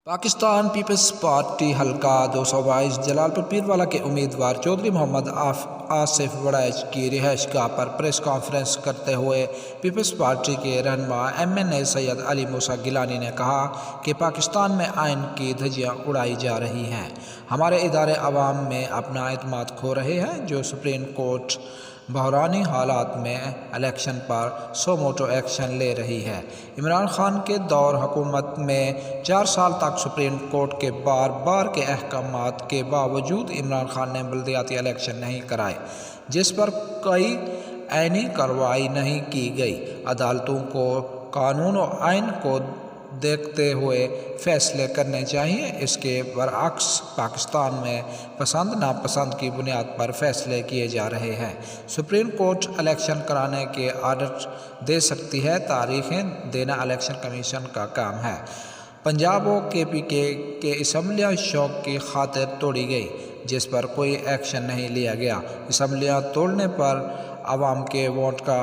Pakistan peoples party हल्का 222 जलालपुर पीरवाला के उम्मीदवार चौधरी मोहम्मद आसिफ वड़ैच की रिहाइशगाह पर प्रेस कॉन्फ्रेंस करते हुए पीपल्स पार्टी के रहनुमा MNA सैयद अली मूसा गिलानी ने कहा कि पाकिस्तान में आइन की धज्जियां उड़ाई जा रही हैं। हमारे इदारे अवाम में अपना एतमाद खो रहे हैं। जो सुप्रीम कोर्ट बहरानी हालात में इलेक्शन पर सो मोटो एक्शन ले रही है। इमरान खान के दौर हुकूमत में 4 साल तक सुप्रीम कोर्ट के बार बार के अहकामात के बावजूद इमरान खान ने बल्दियाती इलेक्शन नहीं कराए, जिस पर कोई आईनी कार्रवाई नहीं की गई। अदालतों को कानून और आइन को देखते हुए फैसले करने चाहिए। इसके बरअक्स पाकिस्तान में पसंद नापसंद की बुनियाद पर फैसले किए जा रहे हैं। सुप्रीम कोर्ट इलेक्शन कराने के आर्डर दे सकती है, तारीखें देना इलेक्शन कमीशन का काम है। पंजाब और KPK के असम्बलियाँ शौक की खातिर तोड़ी गई, जिस पर कोई एक्शन नहीं लिया गया। असम्बलियाँ तोड़ने पर आवाम के वोट का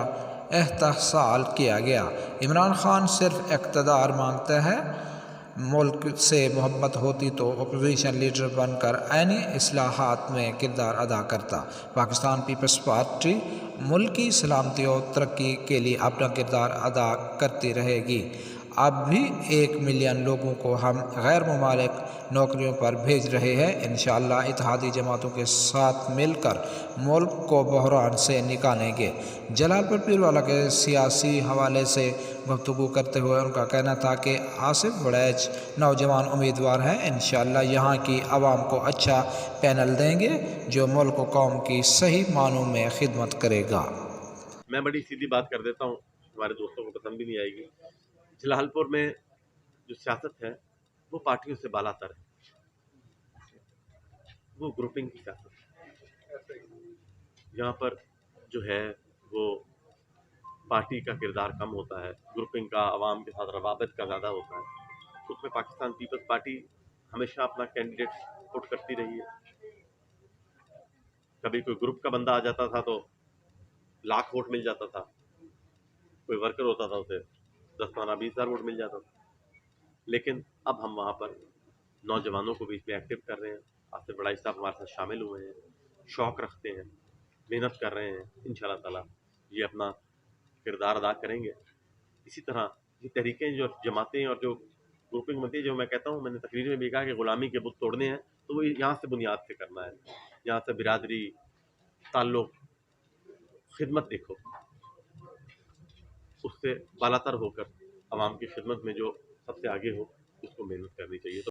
एहतसाल किया गया। इमरान खान सिर्फ इक़्तिदार मांगता है। मुल्क से मोहब्बत होती तो अपोजिशन लीडर बनकर आईनी इस्लाहात में किरदार अदा करता। पाकिस्तान पीपल्स पार्टी मुल्क की सलामती और तरक्की के लिए अपना किरदार अदा करती रहेगी। अब भी 1 मिलियन लोगों को हम गैर मुमालिक नौकरियों पर भेज रहे हैं। इंशाअल्लाह इत्तेहादी जमातों के साथ मिलकर मुल्क को बहरान से निकालेंगे। जलालपुर पीरवाला के सियासी हवाले से गुफ्तगू करते हुए उनका कहना था कि आसिफ वड़ैच नौजवान उम्मीदवार हैं। इंशाअल्लाह यहाँ की आवाम को अच्छा पैनल देंगे जो मुल्क और कौम की सही मानों में खिदमत करेगा। मैं बड़ी सीधी बात कर देता हूँ, हमारे दोस्तों को पसंद भी नहीं आएगी। जलालपुर में जो सियासत है वो पार्टियों से बालातर है, वो ग्रुपिंग की सियासत है। यहाँ पर जो है वो पार्टी का किरदार कम होता है, ग्रुपिंग का आवाम के साथ रवाबत का ज़्यादा होता है। उसमें पाकिस्तान पीपल्स पार्टी हमेशा अपना कैंडिडेट पुट करती रही है। कभी कोई ग्रुप का बंदा आ जाता था तो लाख वोट मिल जाता था, कोई वर्कर होता था उसे 10, 15, 20 हज़ार वोट मिल जाता था। लेकिन अब हम वहाँ पर नौजवानों को भी इसमें एक्टिव कर रहे हैं। आसिफ वड़ैच साहब हमारे साथ शामिल हुए हैं, शौक़ रखते हैं, मेहनत कर रहे हैं। इंशाअल्लाह ताला ये अपना किरदार अदा करेंगे। इसी तरह ये तरीक़ें जो जमातें और जो ग्रुपिंग बनती है, जो मैं कहता हूँ, मैंने तकरीर में भी कहा कि ग़ुलामी के बुत तोड़ने हैं, तो वो यहाँ से बुनियाद से करना है। यहाँ से बिरादरी, ताल्लुक़, खिदमत देखो, उससे बालातर होकर आवाम की खिदमत में जो सबसे आगे हो उसको मेहनत करनी चाहिए।